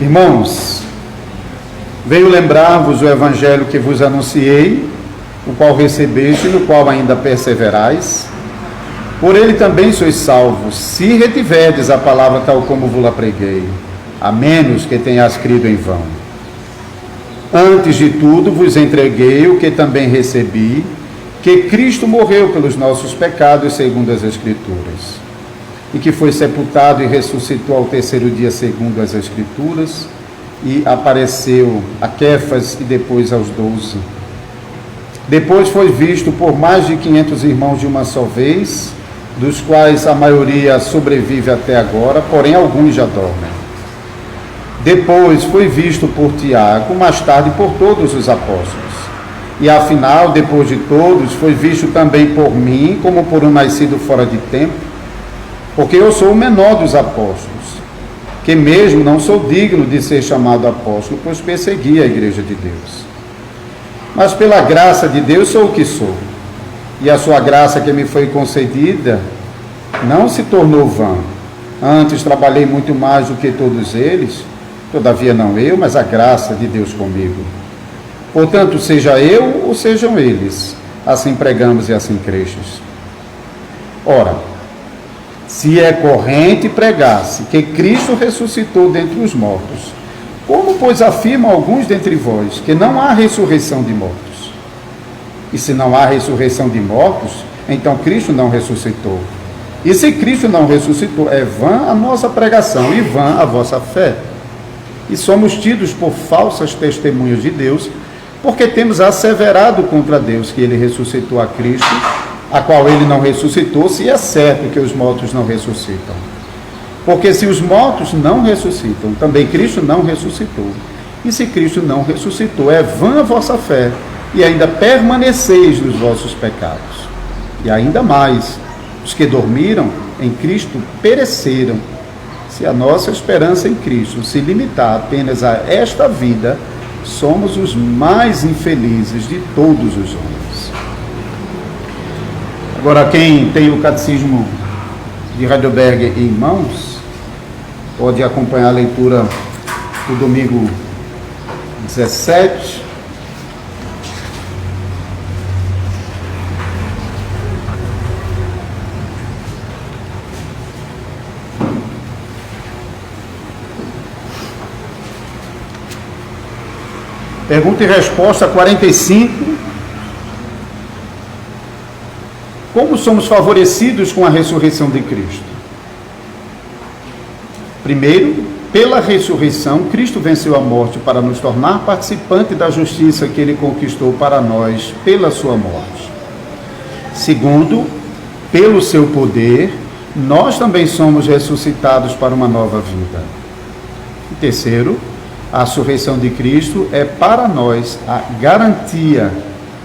Irmãos, venho lembrar-vos o evangelho que vos anunciei, o qual recebeste e no qual ainda perseverais. Por ele também sois salvos, se retiverdes a palavra tal como vos-la preguei, a menos que tenhas crido em vão. Antes de tudo vos entreguei o que também recebi, que Cristo morreu pelos nossos pecados segundo as Escrituras, e que foi sepultado e ressuscitou ao terceiro dia segundo as Escrituras, e apareceu a Quefas e depois aos 12. Depois foi visto por mais de 500 irmãos de uma só vez, dos quais a maioria sobrevive até agora, porém alguns já dormem. Depois foi visto por Tiago, mais tarde por todos os apóstolos. E afinal, depois de todos, foi visto também por mim, como por um nascido fora de tempo, porque eu sou o menor dos apóstolos, que mesmo não sou digno de ser chamado apóstolo, pois persegui a igreja de Deus. Mas pela graça de Deus sou o que sou, e a sua graça que me foi concedida não se tornou vã. Antes trabalhei muito mais do que todos eles, todavia não eu, mas a graça de Deus comigo. Portanto, seja eu ou sejam eles, assim pregamos e assim crestes. Ora, se é corrente pregar-se que Cristo ressuscitou dentre os mortos, como, pois, afirmam alguns dentre vós que não há ressurreição de mortos? E se não há ressurreição de mortos, então Cristo não ressuscitou. E se Cristo não ressuscitou, é vã a nossa pregação e vã a vossa fé. E somos tidos por falsas testemunhas de Deus, porque temos asseverado contra Deus que ele ressuscitou a Cristo, a qual ele não ressuscitou, se é certo que os mortos não ressuscitam. Porque se os mortos não ressuscitam, também Cristo não ressuscitou. E se Cristo não ressuscitou, é vã a vossa fé, e ainda permaneceis nos vossos pecados. E ainda mais, os que dormiram em Cristo pereceram. Se a nossa esperança em Cristo se limitar apenas a esta vida, somos os mais infelizes de todos os homens. Agora, quem tem o catecismo de Heidelberg em mãos, pode acompanhar a leitura do domingo 17. Pergunta e resposta 45. Como somos favorecidos com a ressurreição de Cristo? Primeiro, pela ressurreição, Cristo venceu a morte para nos tornar participante da justiça que ele conquistou para nós pela sua morte. Segundo, pelo seu poder, nós também somos ressuscitados para uma nova vida. E terceiro, a ressurreição de Cristo é para nós a garantia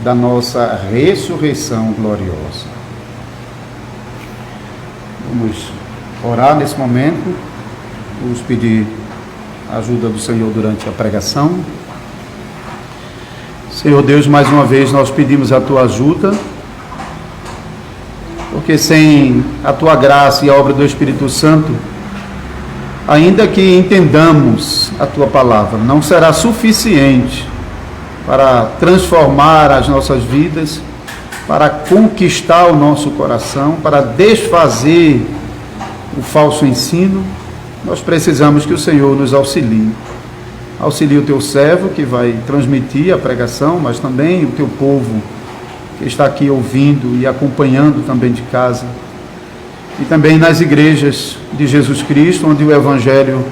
da nossa ressurreição gloriosa. Vamos orar nesse momento, vamos pedir a ajuda do Senhor durante a pregação. Senhor Deus, mais uma vez nós pedimos a Tua ajuda, porque sem a Tua graça e a obra do Espírito Santo, ainda que entendamos a Tua palavra, não será suficiente para transformar as nossas vidas, para conquistar o nosso coração, para desfazer o falso ensino. Nós precisamos que o Senhor nos auxilie. Auxilie o Teu servo que vai transmitir a pregação, mas também o Teu povo que está aqui ouvindo e acompanhando também de casa. E também nas igrejas de Jesus Cristo, onde o Evangelho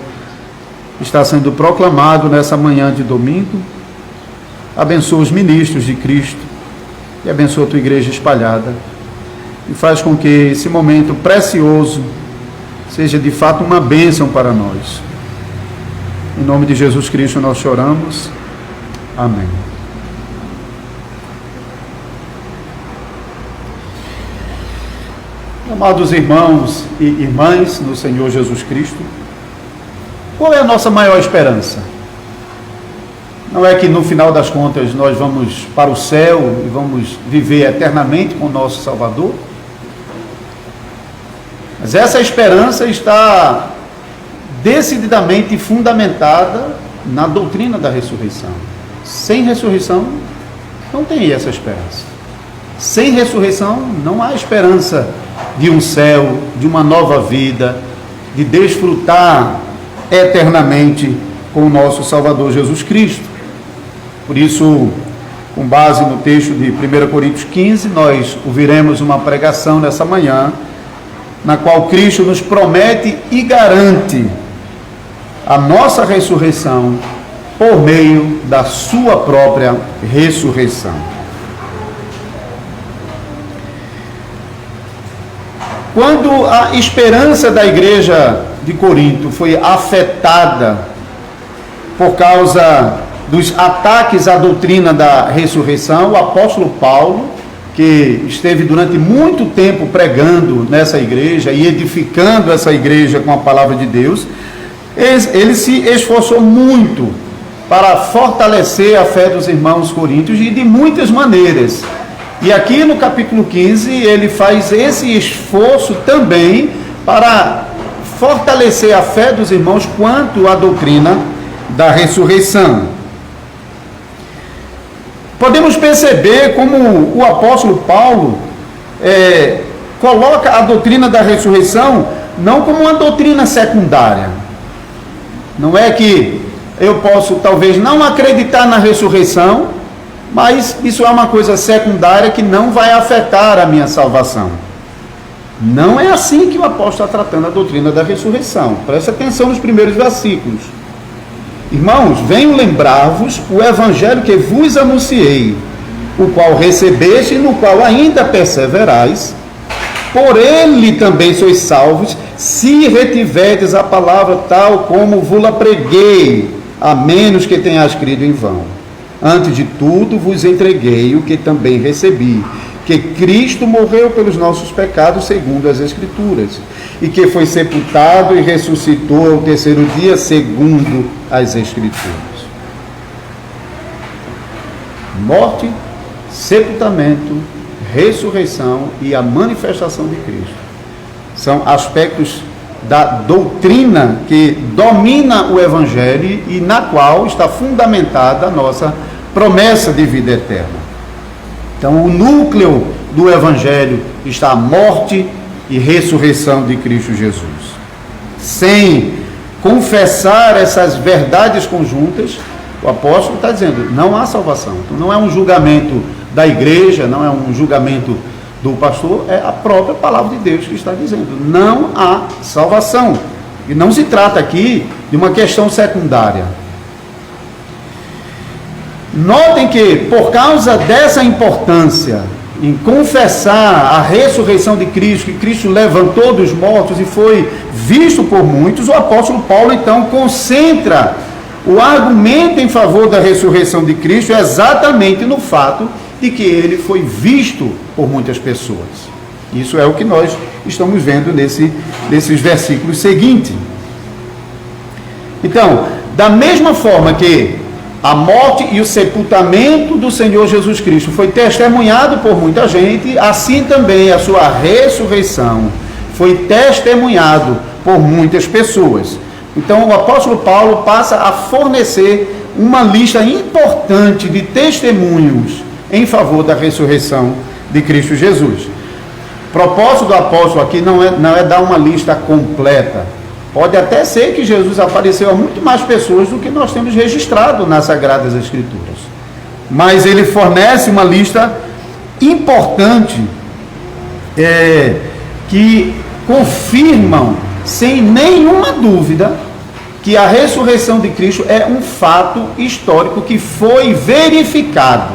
está sendo proclamado nessa manhã de domingo. Abençoa os ministros de Cristo e abençoa a Tua igreja espalhada. E faz com que esse momento precioso seja de fato uma bênção para nós. Em nome de Jesus Cristo nós choramos. Amém. Amados irmãos e irmãs no Senhor Jesus Cristo, qual é a nossa maior esperança? Não é que no final das contas nós vamos para o céu e vamos viver eternamente com o nosso Salvador? Mas essa esperança está decididamente fundamentada na doutrina da ressurreição. Sem ressurreição, não tem essa esperança. Sem ressurreição, não há esperança de um céu, de uma nova vida, de desfrutar eternamente com o nosso Salvador Jesus Cristo. Por isso, com base no texto de 1 Coríntios 15, nós ouviremos uma pregação nessa manhã, na qual Cristo nos promete e garante a nossa ressurreição por meio da sua própria ressurreição. Quando a esperança da igreja de Corinto foi afetada por causa dos ataques à doutrina da ressurreição, o apóstolo Paulo, que esteve durante muito tempo pregando nessa igreja e edificando essa igreja com a palavra de Deus, ele se esforçou muito para fortalecer a fé dos irmãos coríntios e de muitas maneiras. E aqui no capítulo 15 ele faz esse esforço também para fortalecer a fé dos irmãos quanto à doutrina da ressurreição. Podemos perceber como o apóstolo Paulo coloca a doutrina da ressurreição não como uma doutrina secundária. Não é que eu posso talvez não acreditar na ressurreição, mas isso é uma coisa secundária que não vai afetar a minha salvação. Não é assim que o apóstolo está tratando a doutrina da ressurreição. Preste atenção nos primeiros versículos. Irmãos, venho lembrar-vos o evangelho que vos anunciei, o qual recebeste e no qual ainda perseverais. Por ele também sois salvos, se retiverdes a palavra tal como vos-la preguei, a menos que tenhas crido em vão. Antes de tudo vos entreguei o que também recebi, que Cristo morreu pelos nossos pecados segundo as Escrituras, e que foi sepultado e ressuscitou ao terceiro dia segundo as Escrituras. Morte, sepultamento, ressurreição e a manifestação de Cristo são aspectos da doutrina que domina o Evangelho e na qual está fundamentada a nossa promessa de vida eterna. Então, o núcleo do Evangelho está a morte e ressurreição de Cristo Jesus. Sem confessar essas verdades conjuntas, o apóstolo está dizendo, não há salvação. Então, não é um julgamento da igreja, não é um julgamento do pastor, é a própria palavra de Deus que está dizendo, não há salvação. E não se trata aqui de uma questão secundária. Notem que, por causa dessa importância em confessar a ressurreição de Cristo, que Cristo levantou dos mortos e foi visto por muitos, o apóstolo Paulo então concentra o argumento em favor da ressurreição de Cristo exatamente no fato de que ele foi visto por muitas pessoas. Isso é o que nós estamos vendo nesses versículos seguintes. Então, da mesma forma que a morte e o sepultamento do Senhor Jesus Cristo foi testemunhado por muita gente, assim também a sua ressurreição foi testemunhado por muitas pessoas. Então o apóstolo Paulo passa a fornecer uma lista importante de testemunhos em favor da ressurreição de Cristo Jesus. O propósito do apóstolo aqui não é dar uma lista completa. Pode até ser que Jesus apareceu a muito mais pessoas do que nós temos registrado nas Sagradas Escrituras. Mas ele fornece uma lista importante que confirmam, sem nenhuma dúvida, que a ressurreição de Cristo é um fato histórico que foi verificado.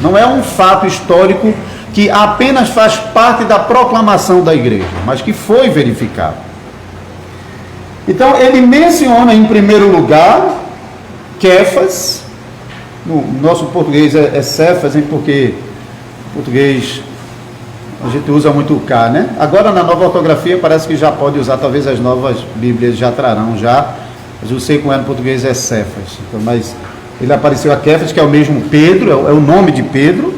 Não é um fato histórico que apenas faz parte da proclamação da igreja, mas que foi verificado. Então, ele menciona em primeiro lugar Kéfas, no nosso português é Cefas, porque em português A gente usa muito o K, né? Agora na nova ortografia parece que já pode usar, talvez as novas Bíblias já trarão já. Mas eu sei como é no português é Cefas. Então, mas ele apareceu a Kefas, que é o mesmo Pedro, é o nome de Pedro.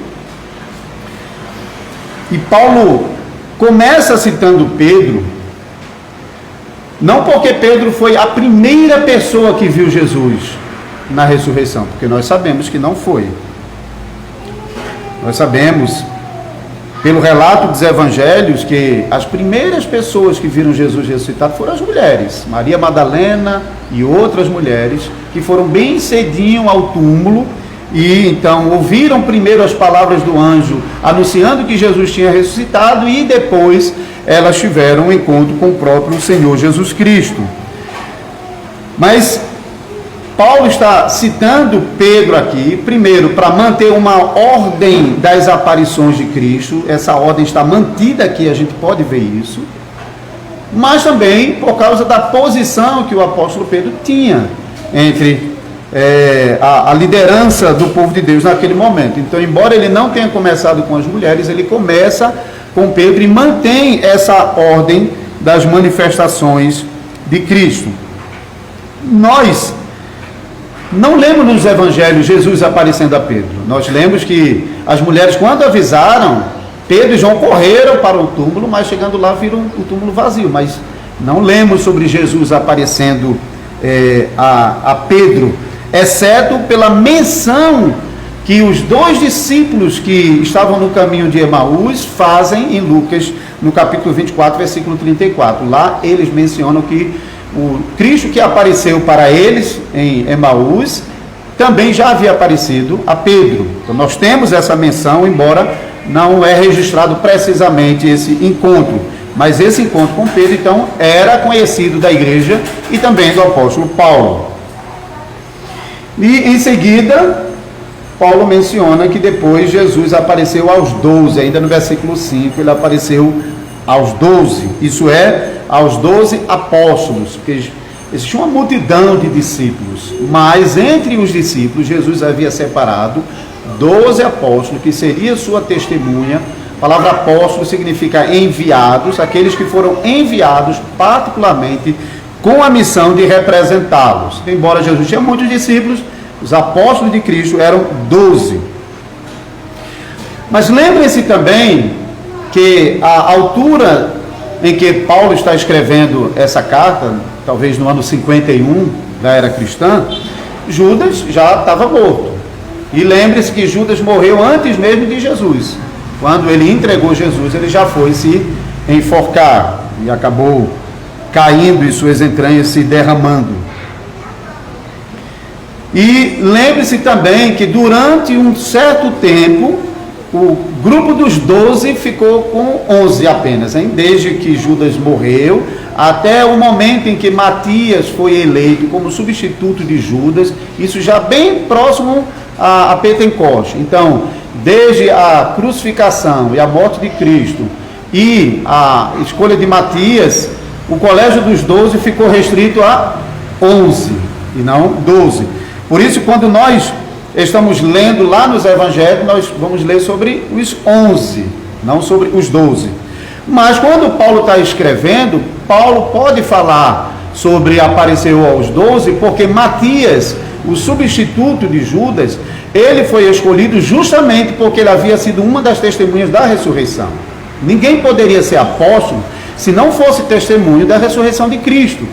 E Paulo começa citando Pedro, não porque Pedro foi a primeira pessoa que viu Jesus na ressurreição, porque nós sabemos que não foi. Nós sabemos, pelo relato dos evangelhos, que as primeiras pessoas que viram Jesus ressuscitado foram as mulheres, Maria Madalena e outras mulheres, que foram bem cedinho ao túmulo, e então ouviram primeiro as palavras do anjo, anunciando que Jesus tinha ressuscitado, e depois elas tiveram um encontro com o próprio Senhor Jesus Cristo. Mas Paulo está citando Pedro aqui, primeiro, para manter uma ordem das aparições de Cristo. Essa ordem está mantida aqui, a gente pode ver isso, mas também por causa da posição que o apóstolo Pedro tinha entre a liderança do povo de Deus naquele momento. Então, embora ele não tenha começado com as mulheres, ele começa com Pedro e mantém essa ordem das manifestações de Cristo. Nós não lemos nos evangelhos Jesus aparecendo a Pedro. Nós lemos que as mulheres, quando avisaram, Pedro e João correram para o túmulo, mas chegando lá viram o túmulo vazio. Mas não lemos sobre Jesus aparecendo a Pedro, exceto pela menção que os dois discípulos que estavam no caminho de Emaús fazem em Lucas, no capítulo 24, versículo 34. Lá eles mencionam que o Cristo que apareceu para eles em Emaús também já havia aparecido a Pedro. Então nós temos essa menção, embora não é registrado precisamente esse encontro, mas esse encontro com Pedro então era conhecido da igreja e também do apóstolo Paulo. E em seguida Paulo menciona que depois Jesus apareceu aos 12, ainda no versículo 5 ele apareceu aos 12, isso é, aos 12 apóstolos, porque existia uma multidão de discípulos, mas entre os discípulos Jesus havia separado 12 apóstolos, que seria sua testemunha. A palavra apóstolo significa enviados, aqueles que foram enviados particularmente com a missão de representá-los. Embora Jesus tinha muitos discípulos, os apóstolos de Cristo eram 12. Mas lembrem-se também que a altura em que Paulo está escrevendo essa carta, talvez no ano 51 da era cristã, Judas já estava morto. E lembre-se que Judas morreu antes mesmo de Jesus. Quando ele entregou Jesus, ele já foi se enforcar e acabou caindo e suas entranhas se derramando. E lembre-se também que durante um certo tempo, o grupo dos 12 ficou com 11 apenas, hein? Desde que Judas morreu, até o momento em que Matias foi eleito como substituto de Judas, isso já bem próximo a Pentecoste. Então, desde a crucificação e a morte de Cristo e a escolha de Matias, o colégio dos 12 ficou restrito a 11 e não 12. Por isso, quando nós estamos lendo lá nos evangelhos, nós vamos ler sobre os 11, não sobre os 12. Mas quando Paulo está escrevendo, Paulo pode falar sobre apareceu aos 12, porque Matias, o substituto de Judas, ele foi escolhido justamente porque ele havia sido uma das testemunhas da ressurreição. Ninguém poderia ser apóstolo se não fosse testemunho da ressurreição de Cristo.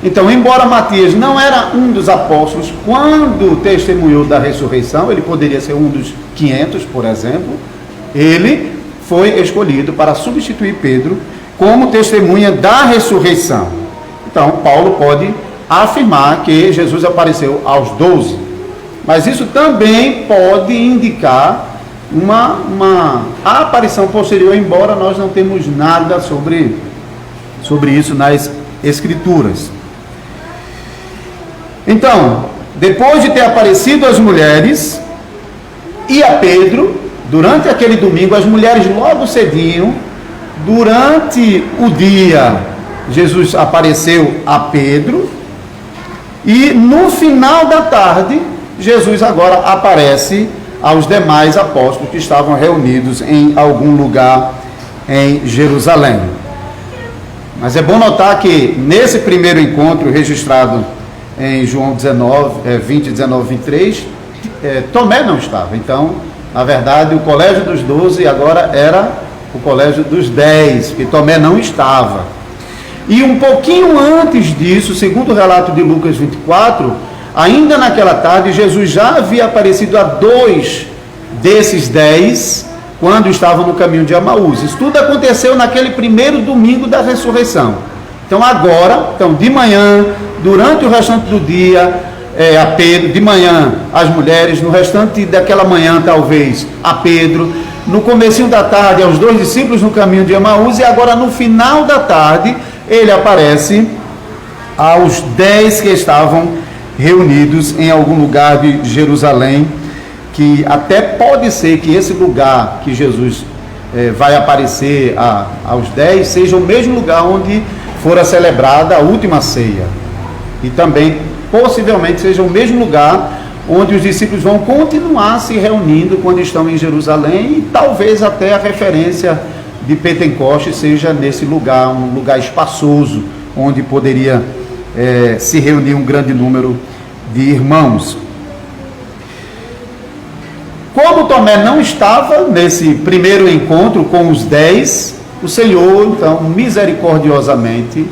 Então, embora Matias não era um dos apóstolos, quando testemunhou da ressurreição, ele poderia ser um dos 500, por exemplo, ele foi escolhido para substituir Pedro como testemunha da ressurreição. Então, Paulo pode afirmar que Jesus apareceu aos 12, mas isso também pode indicar uma aparição posterior, embora nós não temos nada sobre isso nas Escrituras. Então, depois de ter aparecido às mulheres e a Pedro, durante aquele domingo, as mulheres logo cedinho, durante o dia, Jesus apareceu a Pedro, e no final da tarde, Jesus agora aparece aos demais apóstolos que estavam reunidos em algum lugar em Jerusalém. Mas é bom notar que nesse primeiro encontro registrado em João 20, 19, 23, Tomé não estava. Então, na verdade, o colégio dos 12 agora era o colégio dos 10, porque Tomé não estava. E um pouquinho antes disso, segundo o relato de Lucas 24, ainda naquela tarde, Jesus já havia aparecido a 2 desses 10, quando estavam no caminho de Emaús. Isso tudo aconteceu naquele primeiro domingo da ressurreição. Então agora, de manhã, durante o restante do dia, a Pedro, de manhã as mulheres, no restante daquela manhã talvez a Pedro, no comecinho da tarde aos 2 discípulos no caminho de Emaús, e agora no final da tarde ele aparece aos 10 que estavam reunidos em algum lugar de Jerusalém, que até pode ser que esse lugar que Jesus vai aparecer aos 10 seja o mesmo lugar onde fora celebrada a última ceia, e também possivelmente seja o mesmo lugar onde os discípulos vão continuar se reunindo quando estão em Jerusalém, e talvez até a referência de Pentecostes seja nesse lugar, um lugar espaçoso, onde poderia se reunir um grande número de irmãos. Como Tomé não estava nesse primeiro encontro com os 10, o Senhor, então, misericordiosamente,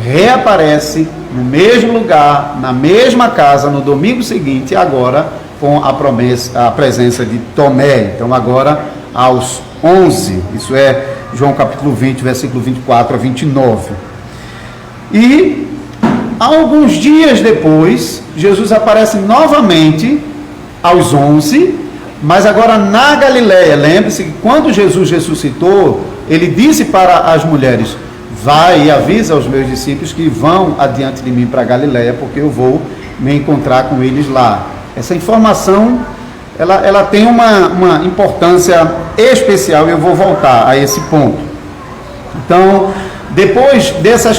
reaparece no mesmo lugar, na mesma casa, no domingo seguinte, agora com a presença de Tomé. Então, agora aos 11, isso é João capítulo 20, versículo 24 a 29. E alguns dias depois, Jesus aparece novamente aos 11, mas agora na Galileia. Lembre-se que quando Jesus ressuscitou, ele disse para as mulheres: vai e avisa aos meus discípulos que vão adiante de mim para a Galileia, porque eu vou me encontrar com eles lá. Essa informação, ela tem uma importância especial, e eu vou voltar a esse ponto. Então, depois desses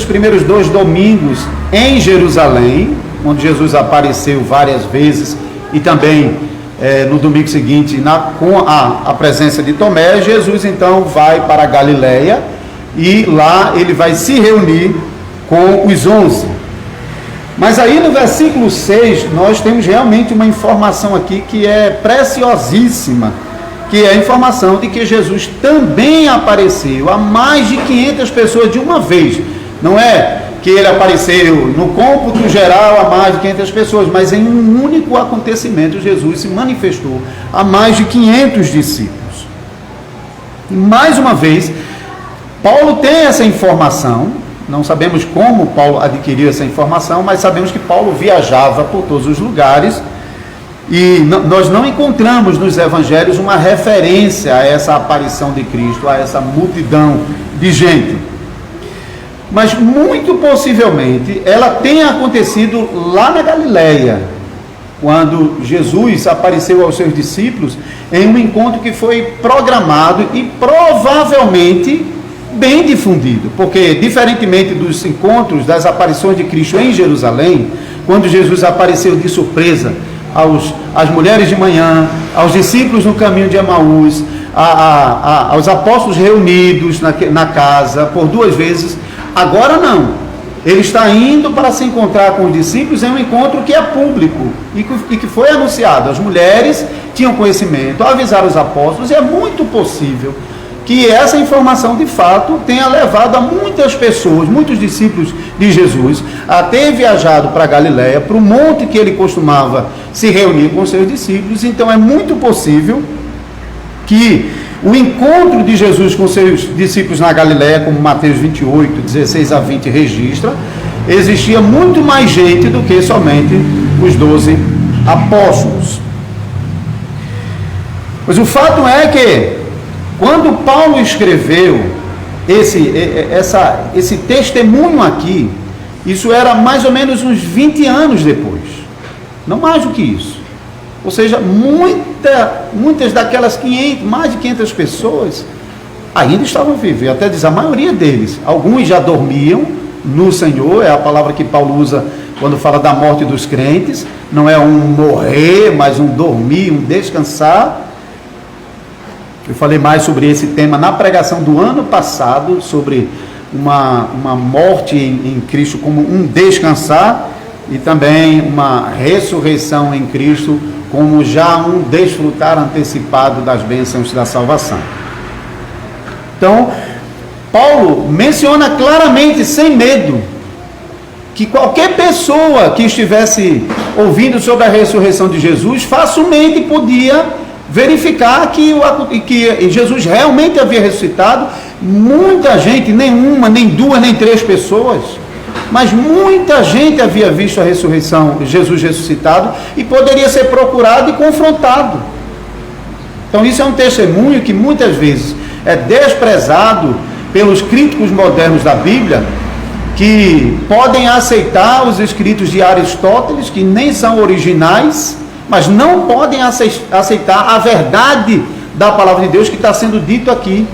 primeiros 2 domingos em Jerusalém, onde Jesus apareceu várias vezes, e também no domingo seguinte com a presença de Tomé, Jesus então vai para a Galileia, e lá ele vai se reunir com os 11. Mas aí no versículo 6, nós temos realmente uma informação aqui que é preciosíssima, que é a informação de que Jesus também apareceu a mais de 500 pessoas de uma vez. Não é que ele apareceu no cômputo geral a mais de 500 pessoas, mas em um único acontecimento Jesus se manifestou a mais de 500 discípulos. E mais uma vez, Paulo tem essa informação. Não sabemos como Paulo adquiriu essa informação, mas sabemos que Paulo viajava por todos os lugares, e nós não encontramos nos evangelhos uma referência a essa aparição de Cristo, a essa multidão de gente. Mas muito possivelmente ela tenha acontecido lá na Galileia, quando Jesus apareceu aos seus discípulos em um encontro que foi programado e provavelmente bem difundido, porque diferentemente dos encontros, das aparições de Cristo em Jerusalém, quando Jesus apareceu de surpresa às mulheres de manhã, aos discípulos no caminho de Emaús, aos apóstolos reunidos na casa por 2 vezes, agora não. Ele está indo para se encontrar com os discípulos em um encontro que é público e que foi anunciado. As mulheres tinham conhecimento, avisaram os apóstolos, e é muito possível que essa informação de fato tenha levado a muitas pessoas, muitos discípulos de Jesus, a ter viajado para a Galileia, para o monte que ele costumava se reunir com seus discípulos. Então é muito possível que o encontro de Jesus com seus discípulos na Galileia, como Mateus 28, 16 a 20 registra, existia muito mais gente do que somente os 12 apóstolos. Mas o fato é que quando Paulo escreveu esse testemunho aqui, isso era mais ou menos uns 20 anos depois, não mais do que isso. Ou seja, muitas daquelas mais de 500 pessoas ainda estavam vivos, até diz a maioria deles. Alguns já dormiam no Senhor, é a palavra que Paulo usa quando fala da morte dos crentes, não é um morrer, mas um dormir, um descansar. Eu falei mais sobre esse tema na pregação do ano passado, sobre uma morte em Cristo como um descansar, e também uma ressurreição em Cristo como já um desfrutar antecipado das bênçãos da salvação. Então, Paulo menciona claramente, sem medo, que qualquer pessoa que estivesse ouvindo sobre a ressurreição de Jesus facilmente podia verificar que Jesus realmente havia ressuscitado. Muita gente, nenhuma, nem duas, nem três pessoas, mas muita gente havia visto a ressurreição, Jesus ressuscitado, e poderia ser procurado e confrontado. Então isso é um testemunho que muitas vezes é desprezado pelos críticos modernos da Bíblia, que podem aceitar os escritos de Aristóteles, que nem são originais, mas não podem aceitar a verdade da palavra de Deus que está sendo dito aqui.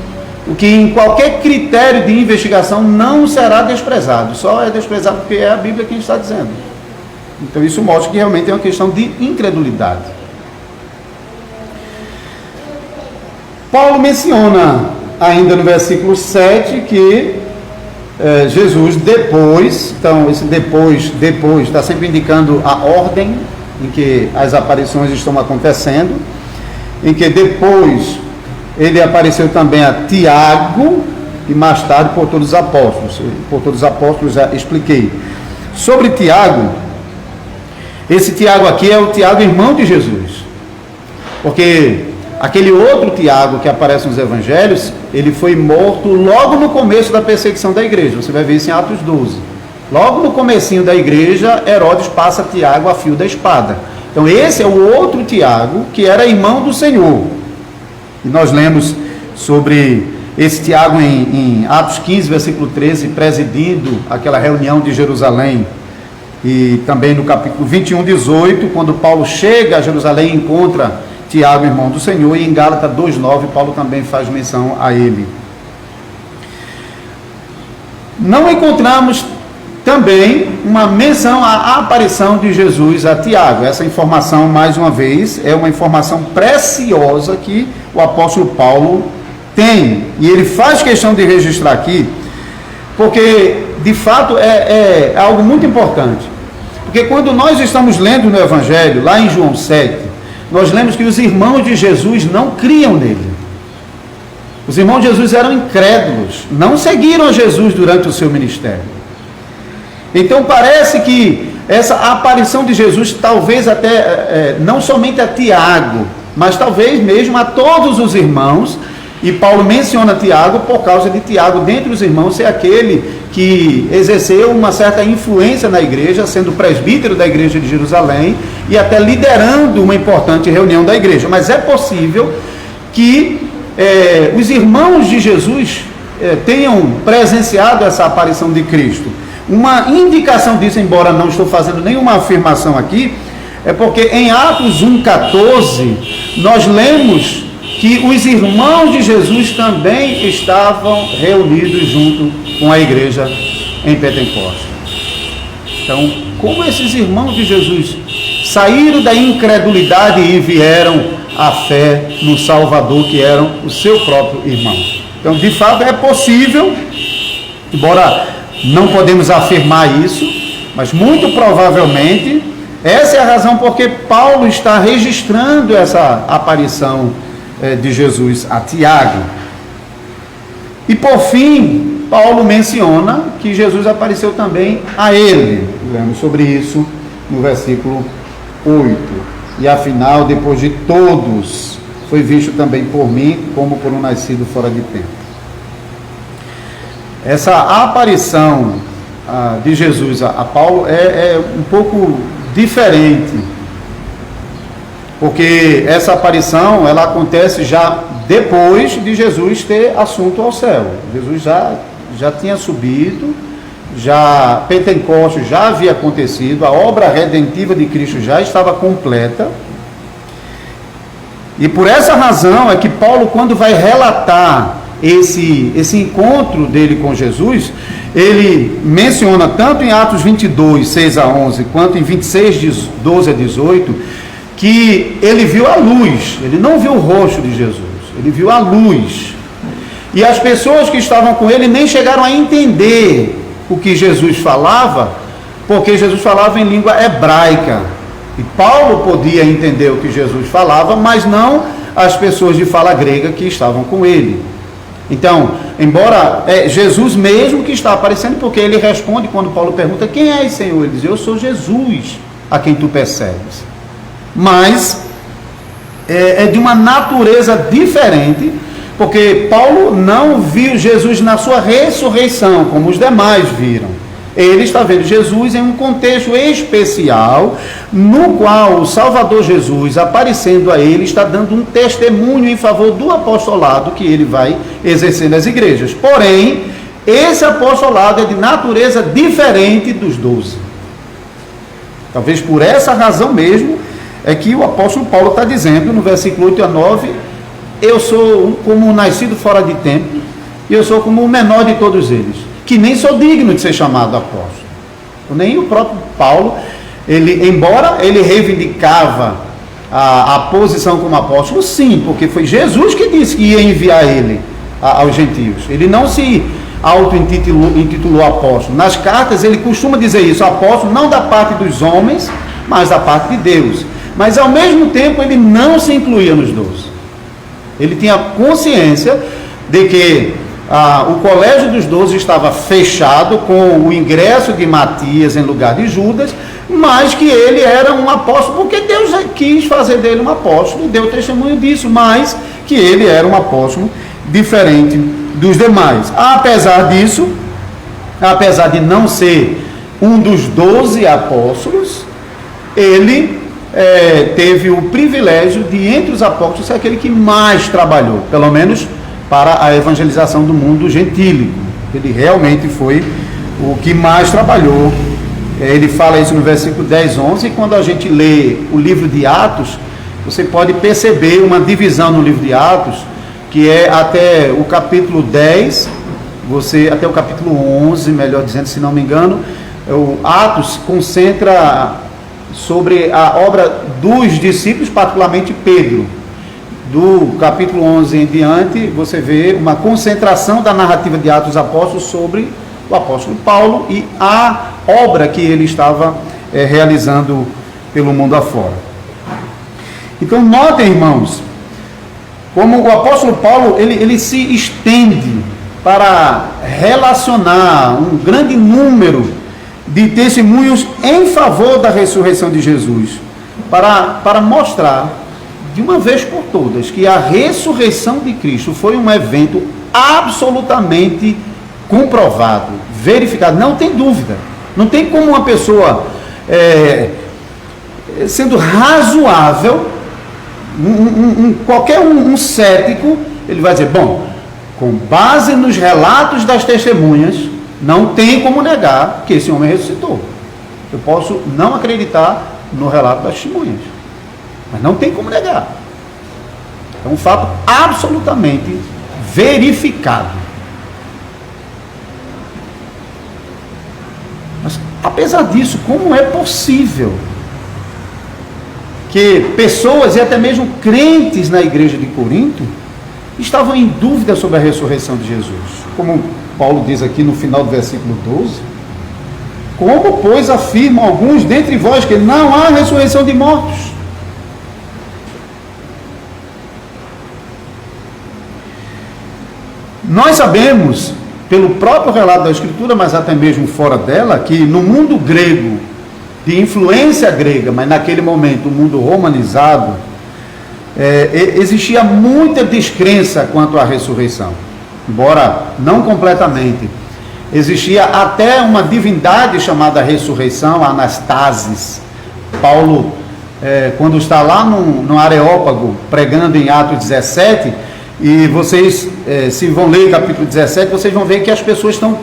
O que em qualquer critério de investigação não será desprezado, só é desprezado porque é a Bíblia quem está dizendo. Então isso mostra que realmente é uma questão de incredulidade. Paulo menciona ainda no versículo 7 que Jesus depois, então esse depois está sempre indicando a ordem em que as aparições estão acontecendo, em que depois ele apareceu também a Tiago e mais tarde por todos os apóstolos. Por todos os apóstolos já expliquei. Sobre Tiago, esse Tiago aqui é o Tiago irmão de Jesus, porque aquele outro Tiago que aparece nos evangelhos, ele foi morto logo no começo da perseguição da igreja. Você vai ver isso em Atos 12. Logo no comecinho da igreja, Herodes passa Tiago a fio da espada. Então esse é o outro Tiago, que era irmão do Senhor. E nós lemos sobre esse Tiago em Atos 15, versículo 13, presidindo aquela reunião de Jerusalém. E também no capítulo 21, 18, quando Paulo chega a Jerusalém e encontra Tiago, irmão do Senhor. E em Gálatas 2,9, Paulo também faz menção a ele. Não encontramos também uma menção à aparição de Jesus a Tiago. Essa informação, mais uma vez, é uma informação preciosa que o apóstolo Paulo tem, e ele faz questão de registrar aqui, porque de fato é algo muito importante. Porque quando nós estamos lendo no Evangelho, lá em João 7, nós lemos que os irmãos de Jesus não criam nele. Os irmãos de Jesus eram incrédulos, não seguiram a Jesus durante o seu ministério. Então parece que essa aparição de Jesus, talvez até, não somente a Tiago, mas talvez mesmo a todos os irmãos, e Paulo menciona Tiago por causa de Tiago, dentre os irmãos, ser aquele que exerceu uma certa influência na igreja, sendo presbítero da igreja de Jerusalém, e até liderando uma importante reunião da igreja. Mas é possível que os irmãos de Jesus tenham presenciado essa aparição de Cristo. Uma indicação disso, embora não estou fazendo nenhuma afirmação aqui, é porque em Atos 1,14 nós lemos que os irmãos de Jesus também estavam reunidos junto com a igreja em Pentecostes. Então, como esses irmãos de Jesus saíram da incredulidade e vieram à fé no Salvador, que eram o seu próprio irmão. Então, de fato, é possível, embora não podemos afirmar isso, mas muito provavelmente essa é a razão porque Paulo está registrando essa aparição de Jesus a Tiago. E por fim, Paulo menciona que Jesus apareceu também a ele. Lemos sobre isso no versículo 8. E afinal, depois de todos, foi visto também por mim como por um nascido fora de tempo. Essa aparição de Jesus a Paulo é um pouco diferente, porque essa aparição ela acontece já depois de Jesus ter assunto ao céu. Jesus já tinha subido, Pentecostes já havia acontecido, a obra redentiva de Cristo já estava completa. E por essa razão é que Paulo, quando vai relatar esse encontro dele com Jesus, ele menciona tanto em Atos 22, 6 a 11, quanto em 26, 12 a 18, que ele viu a luz, ele não viu o rosto de Jesus. ele viu a luz. E as pessoas que estavam com ele nem chegaram a entender o que Jesus falava, porque Jesus falava em língua hebraica. E Paulo podia entender o que Jesus falava, mas não as pessoas de fala grega que estavam com ele. Então, embora é Jesus mesmo que está aparecendo, porque ele responde quando Paulo pergunta: quem és, Senhor? Ele diz: eu sou Jesus a quem tu persegues. Mas é de uma natureza diferente, porque Paulo não viu Jesus na sua ressurreição, como os demais viram. Ele está vendo Jesus em um contexto especial, no qual o Salvador Jesus, aparecendo a ele, está dando um testemunho em favor do apostolado que ele vai exercer nas igrejas. Porém, esse apostolado é de natureza diferente dos 12. Talvez por essa razão mesmo é que o apóstolo Paulo está dizendo, no versículo 8 a 9, eu sou como um nascido fora de tempo, e eu sou como o menor de todos eles, que nem sou digno de ser chamado apóstolo. Nem o próprio Paulo, embora ele reivindicava a posição como apóstolo, sim, porque foi Jesus que disse que ia enviar ele aos gentios. Ele não se auto-intitulou apóstolo. Nas cartas ele costuma dizer isso: apóstolo não da parte dos homens, mas da parte de Deus. Mas ao mesmo tempo ele não se incluía nos 12. Ele tinha consciência de que o colégio dos 12 estava fechado com o ingresso de Matias em lugar de Judas, mas que ele era um apóstolo, porque Deus quis fazer dele um apóstolo, deu testemunho disso, mas que ele era um apóstolo diferente dos demais. Apesar disso, apesar de não ser um dos 12 apóstolos, ele teve o privilégio de, entre os apóstolos, ser aquele que mais trabalhou, pelo menos para a evangelização do mundo gentílico. Ele realmente foi o que mais trabalhou. Ele fala isso no versículo 10, 11, e quando a gente lê o livro de Atos, você pode perceber uma divisão no livro de Atos, que é até o capítulo 10, até o capítulo 11, melhor dizendo, se não me engano, o Atos concentra sobre a obra dos discípulos, particularmente Pedro. Do capítulo 11 em diante, você vê uma concentração da narrativa de Atos dos Apóstolos sobre o apóstolo Paulo e a obra que ele estava realizando pelo mundo afora. Então, notem, irmãos, como o apóstolo Paulo, ele se estende para relacionar um grande número de testemunhos em favor da ressurreição de Jesus, para mostrar de uma vez por todas que a ressurreição de Cristo foi um evento absolutamente comprovado, verificado, não tem dúvida. Não tem como uma pessoa, sendo razoável, qualquer um cético, ele vai dizer: bom, com base nos relatos das testemunhas, não tem como negar que esse homem ressuscitou. Eu posso não acreditar no relato das testemunhas, mas não tem como negar. É um fato absolutamente verificado. Mas, apesar disso, como é possível que pessoas, e até mesmo crentes na igreja de Corinto, estavam em dúvida sobre a ressurreição de Jesus? Como Paulo diz aqui no final do versículo 12: como, pois, afirmam alguns dentre vós que não há ressurreição de mortos? Nós sabemos, pelo próprio relato da Escritura, mas até mesmo fora dela, que no mundo grego, de influência grega, mas naquele momento o mundo romanizado, existia muita descrença quanto à ressurreição. Embora não completamente. Existia até uma divindade chamada ressurreição, Anastasis. Paulo, quando está lá no Areópago, pregando em Atos 17, e vocês, se vão ler o capítulo 17, vocês vão ver que as pessoas estão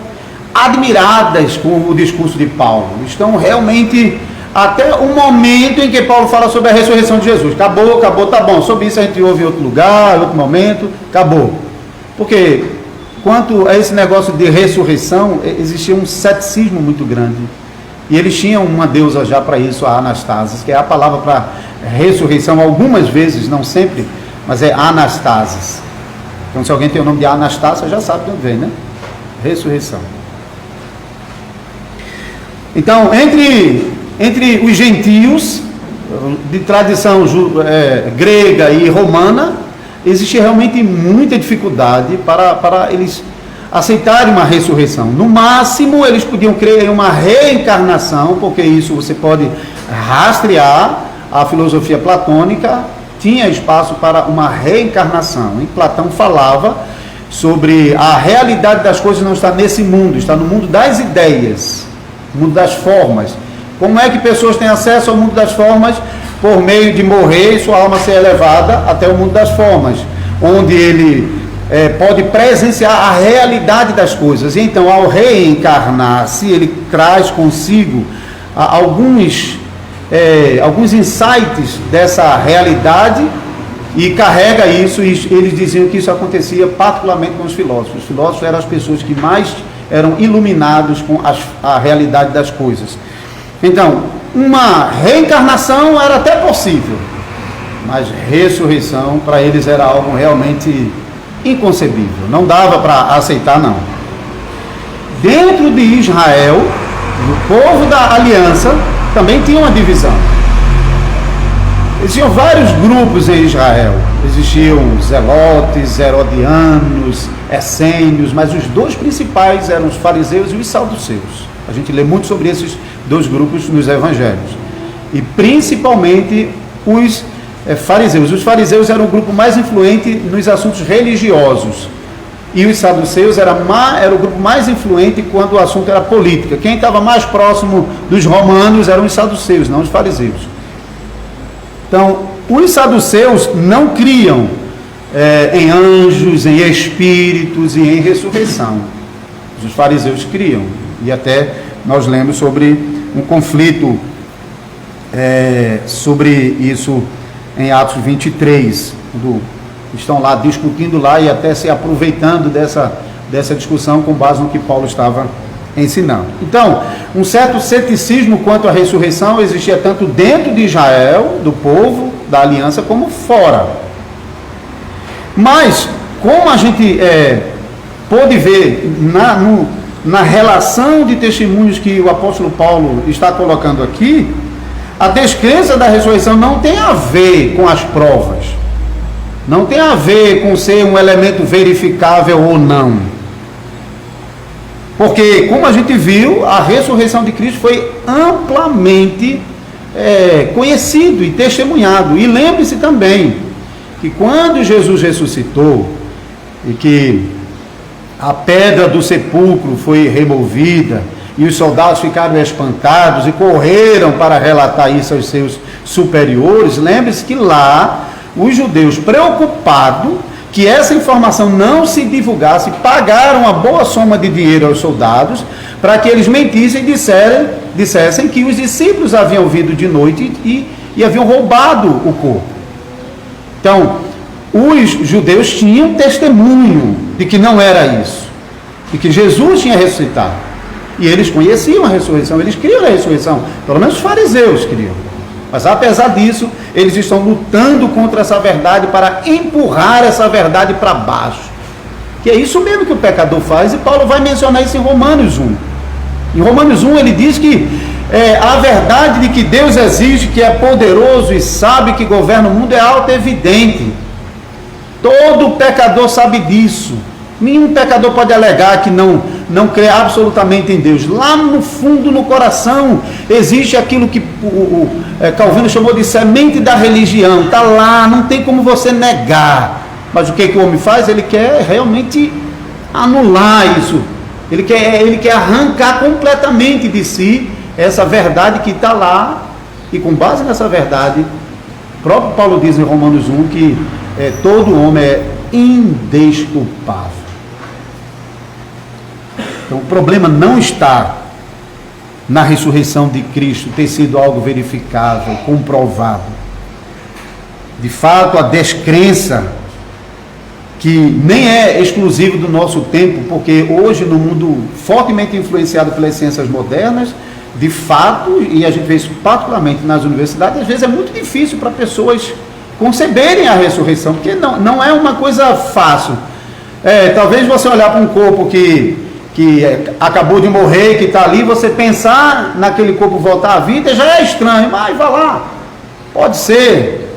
admiradas com o discurso de Paulo. Estão realmente, até o momento em que Paulo fala sobre a ressurreição de Jesus. Acabou, tá bom. Sobre isso a gente ouve em outro lugar, em outro momento, acabou. Porque, quanto a esse negócio de ressurreição, existia um ceticismo muito grande. E eles tinham uma deusa já para isso, a Anastasis, que é a palavra para ressurreição, algumas vezes, não sempre, mas é Anastasis. Então, se alguém tem o nome de Anastácia, já sabe de onde vem, né? Ressurreição. Então, entre os gentios, de tradição grega e romana, existe realmente muita dificuldade para eles aceitarem uma ressurreição. No máximo, eles podiam crer em uma reencarnação, porque isso você pode rastrear. A filosofia platônica tinha espaço para uma reencarnação. E Platão falava sobre a realidade das coisas não está nesse mundo, está no mundo das ideias, no mundo das formas. Como é que pessoas têm acesso ao mundo das formas? Por meio de morrer e sua alma ser elevada até o mundo das formas, onde ele pode presenciar a realidade das coisas. E então, ao reencarnar-se, ele traz consigo alguns insights dessa realidade e carrega isso. E eles diziam que isso acontecia particularmente com os filósofos. Os filósofos eram as pessoas que mais eram iluminados com a realidade das coisas. Então, uma reencarnação era até possível, mas ressurreição para eles era algo realmente inconcebível, não dava para aceitar, não. Dentro de Israel, do povo da aliança, também tinha uma divisão. Existiam vários grupos em Israel. Existiam zelotes, herodianos, essênios, mas os dois principais eram os fariseus e os saduceus. A gente lê muito sobre esses dois grupos nos evangelhos. E principalmente os fariseus. Os fariseus eram o grupo mais influente nos assuntos religiosos. E os saduceus era o grupo mais influente quando o assunto era política. Quem estava mais próximo dos romanos eram os saduceus, não os fariseus. Então, os saduceus não criam em anjos, em espíritos e em ressurreição. Os fariseus criam. E até nós lemos sobre um conflito sobre isso em Atos 23, quando estão lá discutindo lá e até se aproveitando dessa discussão com base no que Paulo estava ensinando. Então, um certo ceticismo quanto à ressurreição existia tanto dentro de Israel, do povo, da aliança, como fora. Mas, como a gente pôde ver na relação de testemunhos que o apóstolo Paulo está colocando aqui, a descrença da ressurreição não tem a ver com as provas, não tem a ver com ser um elemento verificável ou não. Porque, como a gente viu, a ressurreição de Cristo foi amplamente conhecido e testemunhado. E lembre-se também que quando Jesus ressuscitou e que a pedra do sepulcro foi removida e os soldados ficaram espantados e correram para relatar isso aos seus superiores, lembre-se que lá os judeus, preocupados que essa informação não se divulgasse, pagaram uma boa soma de dinheiro aos soldados para que eles mentissem e dissessem que os discípulos haviam vindo de noite e haviam roubado o corpo. Então, os judeus tinham testemunho de que não era isso, de que Jesus tinha ressuscitado. E eles conheciam a ressurreição, eles criam a ressurreição, pelo menos os fariseus criam. Mas apesar disso, eles estão lutando contra essa verdade para empurrar essa verdade para baixo. Que é isso mesmo que o pecador faz, e Paulo vai mencionar isso em Romanos 1. Em Romanos 1 ele diz que a verdade de que Deus existe, que é poderoso e sabe que governa o mundo, é auto-evidente. Todo pecador sabe disso. Nenhum pecador pode alegar que não crê absolutamente em Deus. Lá no fundo, no coração, existe aquilo que Calvino chamou de semente da religião. Está lá, não tem como você negar. Mas o que o homem faz? Ele quer realmente anular isso. Ele quer arrancar completamente de si essa verdade que está lá. E com base nessa verdade, o próprio Paulo diz em Romanos 1 que todo homem é indesculpável. Então, o problema não está na ressurreição de Cristo ter sido algo verificável, comprovado. De fato, a descrença, que nem é exclusivo do nosso tempo, porque hoje, no mundo fortemente influenciado pelas ciências modernas, de fato, e a gente vê isso particularmente nas universidades, às vezes é muito difícil para pessoas conceberem a ressurreição, porque não é uma coisa fácil. Talvez você olhar para um corpo que acabou de morrer, que está ali, você pensar naquele corpo voltar à vida já é estranho, mas vá lá, pode ser.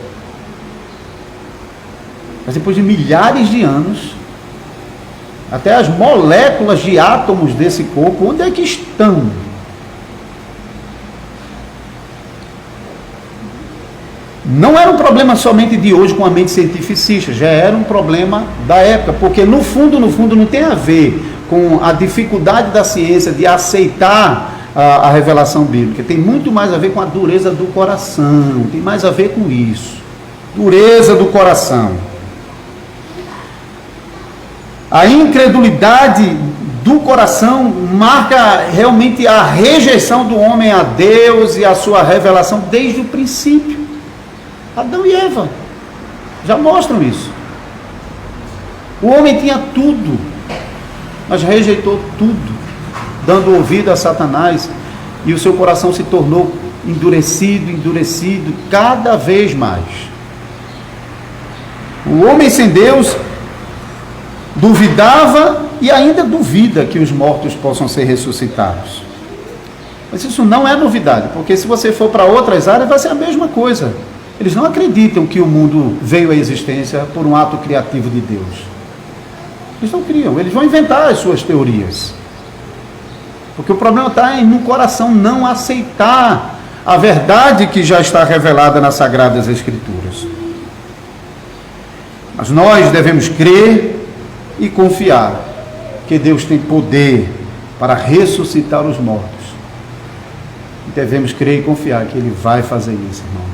Mas depois de milhares de anos, até as moléculas de átomos desse corpo, onde é que estão? Não era um problema somente de hoje com a mente cientificista, já era um problema da época, porque no fundo não tem a ver com a dificuldade da ciência de aceitar a revelação bíblica, tem muito mais a ver com a dureza do coração, tem mais a ver com isso, dureza do coração. A incredulidade do coração marca realmente a rejeição do homem a Deus e a sua revelação desde o princípio. Adão e Eva já mostram isso. O homem tinha tudo, mas rejeitou tudo, dando ouvido a Satanás, e o seu coração se tornou endurecido cada vez mais. O homem sem Deus duvidava e ainda duvida que os mortos possam ser ressuscitados. Mas isso não é novidade, porque se você for para outras áreas vai ser a mesma coisa. Eles não acreditam que o mundo veio à existência por um ato criativo de Deus. Eles não criam, eles vão inventar as suas teorias. Porque o problema está no coração não aceitar a verdade que já está revelada nas Sagradas Escrituras. Mas nós devemos crer e confiar que Deus tem poder para ressuscitar os mortos. E devemos crer e confiar que Ele vai fazer isso, irmãos.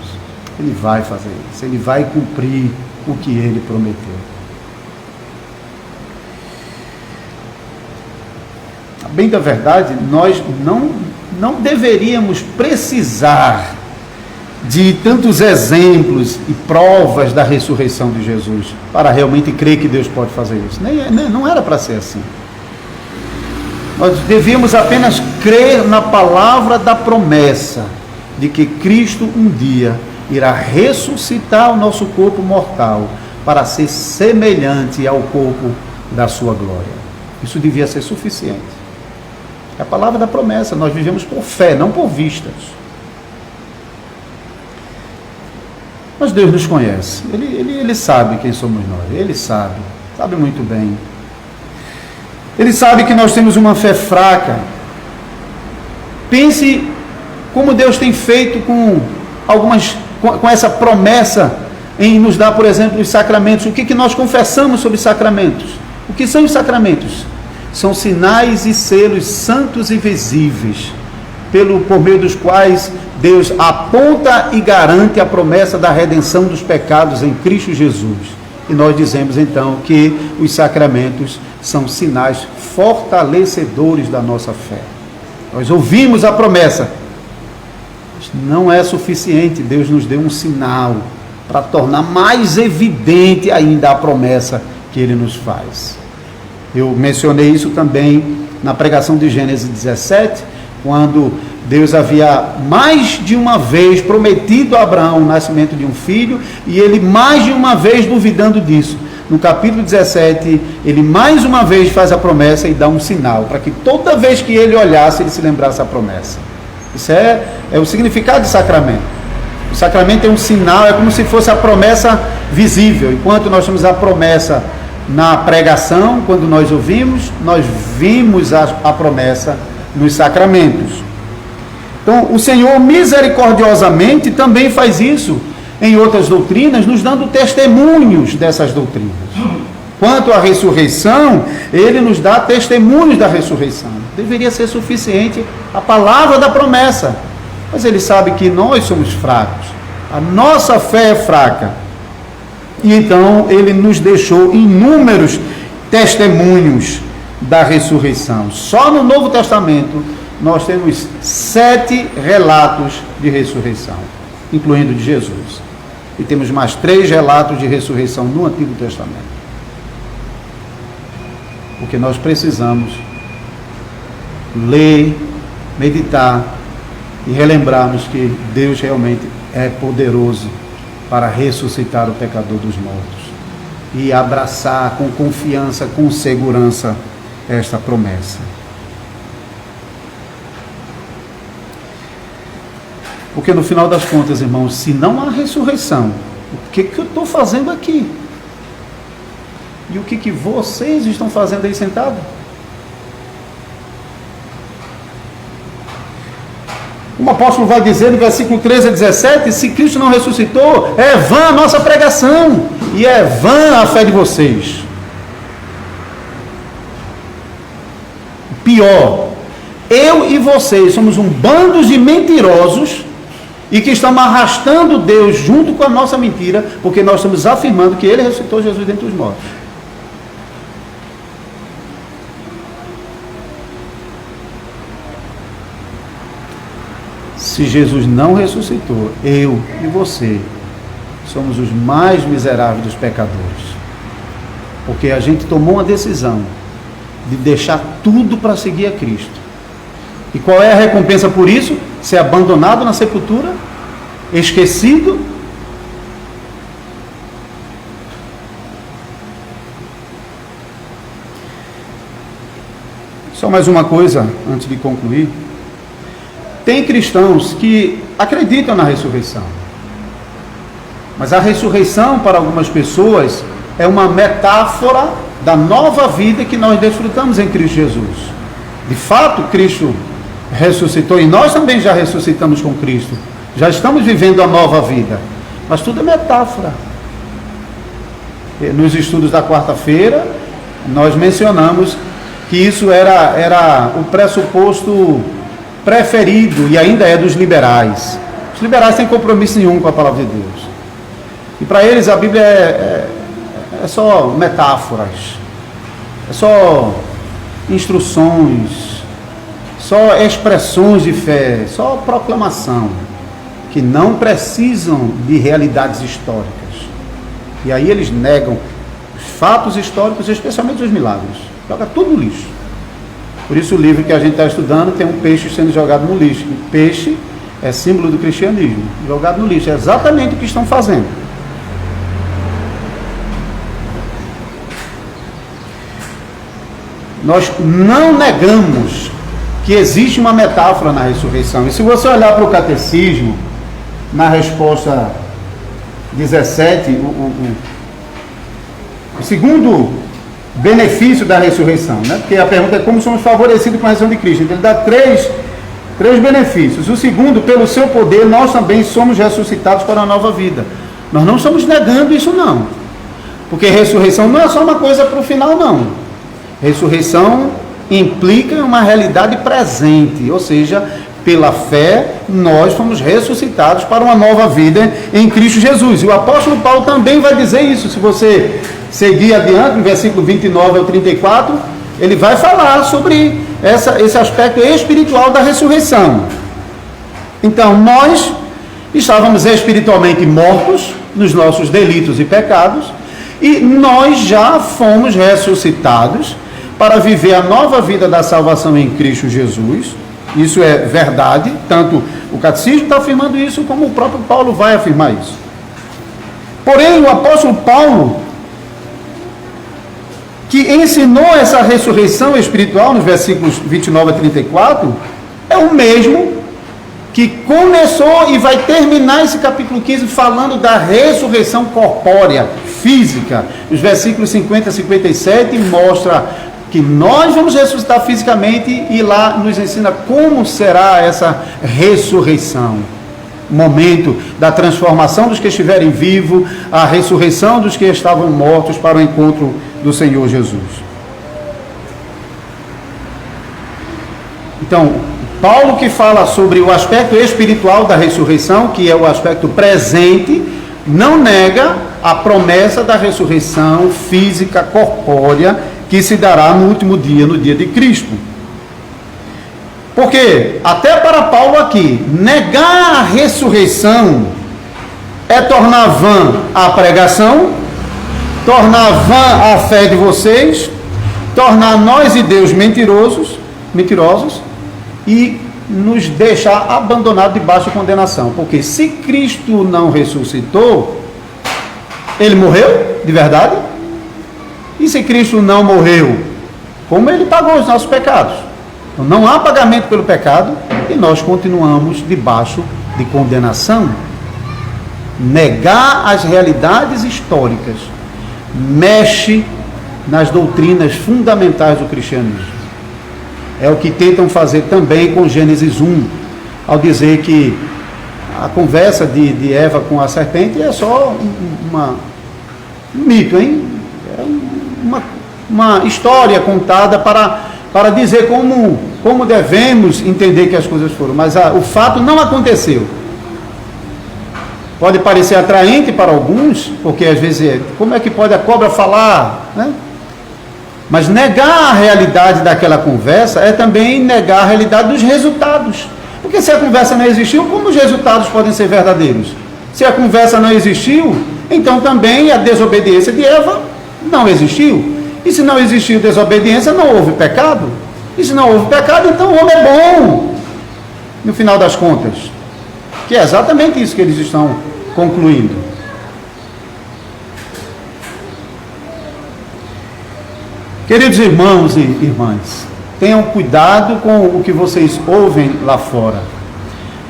Ele vai fazer isso. Ele vai cumprir o que Ele prometeu. A bem da verdade, nós não deveríamos precisar de tantos exemplos e provas da ressurreição de Jesus para realmente crer que Deus pode fazer isso. Não era para ser assim. Nós devíamos apenas crer na palavra da promessa de que Cristo um dia irá ressuscitar o nosso corpo mortal para ser semelhante ao corpo da sua glória. Isso devia ser suficiente. É a palavra da promessa. Nós vivemos por fé, não por vistas. Mas Deus nos conhece, Ele sabe quem somos nós, Ele sabe muito bem. Ele sabe que nós temos uma fé fraca. Pense como Deus tem feito com essa promessa em nos dar, por exemplo, os sacramentos. O que nós confessamos sobre sacramentos? O que são os sacramentos? São sinais e selos santos e visíveis, por meio dos quais Deus aponta e garante a promessa da redenção dos pecados em Cristo Jesus. E nós dizemos então que os sacramentos são sinais fortalecedores da nossa fé. Nós ouvimos a promessa, mas não é suficiente. Deus nos deu um sinal para tornar mais evidente ainda a promessa que Ele nos faz. Eu mencionei isso também na pregação de Gênesis 17, quando Deus havia mais de uma vez prometido a Abraão o nascimento de um filho, e ele mais de uma vez duvidando disso. No capítulo 17, ele mais uma vez faz a promessa e dá um sinal, para que toda vez que ele olhasse, ele se lembrasse da promessa. Isso é o significado de sacramento. O sacramento é um sinal, é como se fosse a promessa visível. Enquanto nós temos a promessa na pregação, quando nós ouvimos, nós vimos a promessa nos sacramentos. Então, o Senhor misericordiosamente também faz isso em outras doutrinas, nos dando testemunhos dessas doutrinas. Quanto à ressurreição, Ele nos dá testemunhos da ressurreição. Deveria ser suficiente a palavra da promessa, mas Ele sabe que nós somos fracos, a nossa fé é fraca, e então Ele nos deixou inúmeros testemunhos da ressurreição. Só no Novo Testamento nós temos 7 relatos de ressurreição, incluindo de Jesus. E temos mais 3 relatos de ressurreição no Antigo Testamento. Porque nós precisamos ler, meditar e relembrarmos que Deus realmente é poderoso para ressuscitar o pecador dos mortos e abraçar com confiança, com segurança, esta promessa. Porque no final das contas, irmãos, se não há ressurreição, o que eu estou fazendo aqui? E o que vocês estão fazendo aí sentado? O apóstolo vai dizer no versículo 13 a 17, se Cristo não ressuscitou, é vã a nossa pregação, e é vã a fé de vocês. Pior, eu e vocês somos um bando de mentirosos, e que estamos arrastando Deus junto com a nossa mentira, porque nós estamos afirmando que Ele ressuscitou Jesus dentre os mortos. Se Jesus não ressuscitou, eu e você somos os mais miseráveis dos pecadores, porque a gente tomou uma decisão de deixar tudo para seguir a Cristo. E qual é a recompensa por isso? Ser abandonado na sepultura? Esquecido? Só mais uma coisa antes de concluir. Tem cristãos que acreditam na ressurreição, mas a ressurreição para algumas pessoas é uma metáfora da nova vida que nós desfrutamos em Cristo Jesus. De fato, Cristo ressuscitou e nós também já ressuscitamos com Cristo, já estamos vivendo a nova vida, mas tudo é metáfora. Nos estudos da quarta-feira nós mencionamos que isso era o pressuposto preferido, e ainda é, dos liberais. Os liberais têm compromisso nenhum com a palavra de Deus, e para eles a Bíblia é só metáforas, é só instruções, só expressões de fé, só proclamação, que não precisam de realidades históricas. E aí eles negam os fatos históricos, especialmente os milagres, joga tudo no lixo. Por isso o livro que a gente está estudando tem um peixe sendo jogado no lixo. E peixe é símbolo do cristianismo, jogado no lixo, é exatamente o que estão fazendo. Nós não negamos que existe uma metáfora na ressurreição. E se você olhar para o catecismo, na resposta 17, o segundo benefício da ressurreição, né? Porque a pergunta é como somos favorecidos com a ressurreição de Cristo. Então ele dá três benefícios. O segundo, pelo seu poder, nós também somos ressuscitados para uma nova vida. Nós não estamos negando isso, não. Porque ressurreição não é só uma coisa para o final, não. Ressurreição implica uma realidade presente, ou seja, pela fé, nós fomos ressuscitados para uma nova vida em Cristo Jesus. E o apóstolo Paulo também vai dizer isso. Se você seguir adiante, no versículo 29 ao 34, ele vai falar sobre esse aspecto espiritual da ressurreição. Então, nós estávamos espiritualmente mortos nos nossos delitos e pecados, e nós já fomos ressuscitados para viver a nova vida da salvação em Cristo Jesus. Isso é verdade, tanto o catecismo está afirmando isso, como o próprio Paulo vai afirmar isso. Porém, o apóstolo Paulo, que ensinou essa ressurreição espiritual nos versículos 29 a 34, é o mesmo que começou e vai terminar esse capítulo 15 falando da ressurreição corpórea, física. Os versículos 50 a 57 mostra que nós vamos ressuscitar fisicamente, e lá nos ensina como será essa ressurreição. O momento da transformação dos que estiverem vivos, a ressurreição dos que estavam mortos para o encontro do Senhor Jesus. Então, Paulo, que fala sobre o aspecto espiritual da ressurreição, que é o aspecto presente, não nega a promessa da ressurreição física, corpórea, que se dará no último dia, no dia de Cristo. Porque, até para Paulo aqui, negar a ressurreição é tornar vã a pregação, tornar vã a fé de vocês, tornar nós e Deus mentirosos, e nos deixar abandonados debaixo de condenação. Porque se Cristo não ressuscitou, Ele morreu de verdade? E se Cristo não morreu, como ele pagou os nossos pecados? Então, não há pagamento pelo pecado e nós continuamos debaixo de condenação. Negar as realidades históricas mexe nas doutrinas fundamentais do cristianismo. É o que tentam fazer também com Gênesis 1, ao dizer que a conversa de Eva com a serpente é só um mito, hein? É uma história contada para dizer como devemos entender que as coisas foram, mas o fato não aconteceu. Pode parecer atraente para alguns, porque às vezes, como é que pode a cobra falar, né? Mas negar a realidade daquela conversa é também negar a realidade dos resultados. Porque se a conversa não existiu, como os resultados podem ser verdadeiros? Se a conversa não existiu, então também a desobediência de Eva não existiu. E se não existiu desobediência, não houve pecado. E se não houve pecado, então o homem é bom, no final das contas. Que é exatamente isso que eles estão concluindo. Queridos irmãos e irmãs, tenham cuidado com o que vocês ouvem lá fora,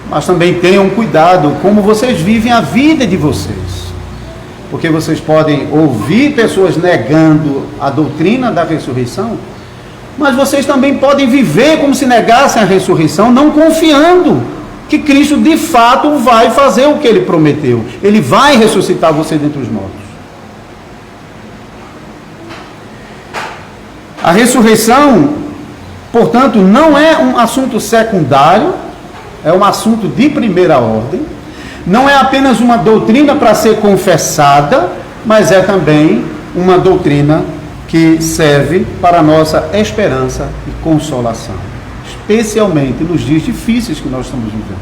mas também tenham cuidado como vocês vivem a vida de vocês, porque vocês podem ouvir pessoas negando a doutrina da ressurreição, mas vocês também podem viver como se negassem a ressurreição, não confiando que Cristo de fato vai fazer o que Ele prometeu. Ele vai ressuscitar você dentre os mortos. A ressurreição, portanto, não é um assunto secundário, é um assunto de primeira ordem, não é apenas uma doutrina para ser confessada, mas é também uma doutrina que serve para a nossa esperança e consolação, especialmente nos dias difíceis que nós estamos vivendo.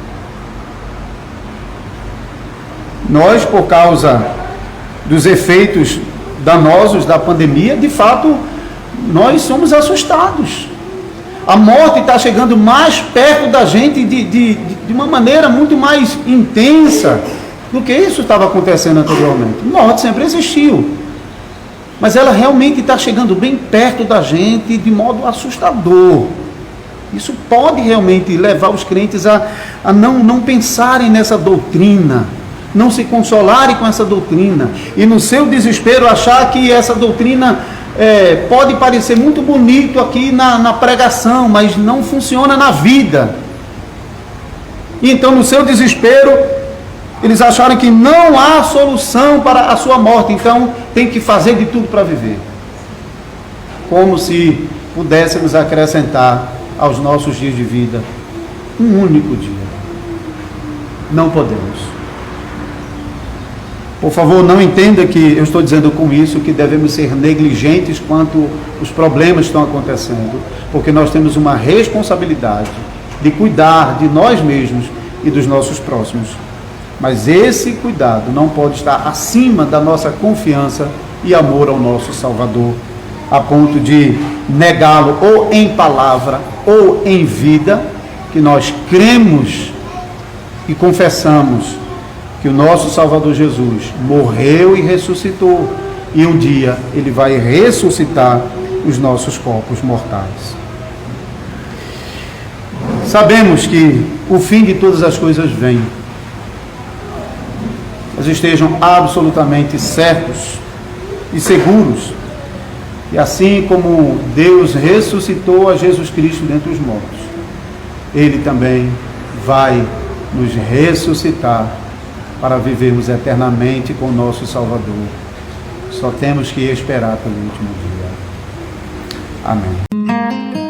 Nós, por causa dos efeitos danosos da pandemia, de fato, nós somos assustados. A morte está chegando mais perto da gente de uma maneira muito mais intensa do que isso estava acontecendo anteriormente. A morte sempre existiu, mas ela realmente está chegando bem perto da gente de modo assustador. Isso pode realmente levar os crentes a não pensarem nessa doutrina, não se consolarem com essa doutrina, e no seu desespero achar que essa doutrina pode parecer muito bonito aqui na pregação, mas não funciona na vida. E então, no seu desespero, eles acharam que não há solução para a sua morte, então tem que fazer de tudo para viver. Como se pudéssemos acrescentar aos nossos dias de vida um único dia. Não podemos. Por favor, não entenda que eu estou dizendo com isso que devemos ser negligentes quanto os problemas estão acontecendo, porque nós temos uma responsabilidade de cuidar de nós mesmos e dos nossos próximos. Mas esse cuidado não pode estar acima da nossa confiança e amor ao nosso Salvador, a ponto de negá-lo ou em palavra ou em vida, que nós cremos e confessamos que o nosso Salvador Jesus morreu e ressuscitou, e um dia Ele vai ressuscitar os nossos corpos mortais. Sabemos que o fim de todas as coisas vem, mas estejam absolutamente certos e seguros, e assim como Deus ressuscitou a Jesus Cristo dentre os mortos, Ele também vai nos ressuscitar para vivermos eternamente com o nosso Salvador. Só temos que esperar pelo último dia. Amém.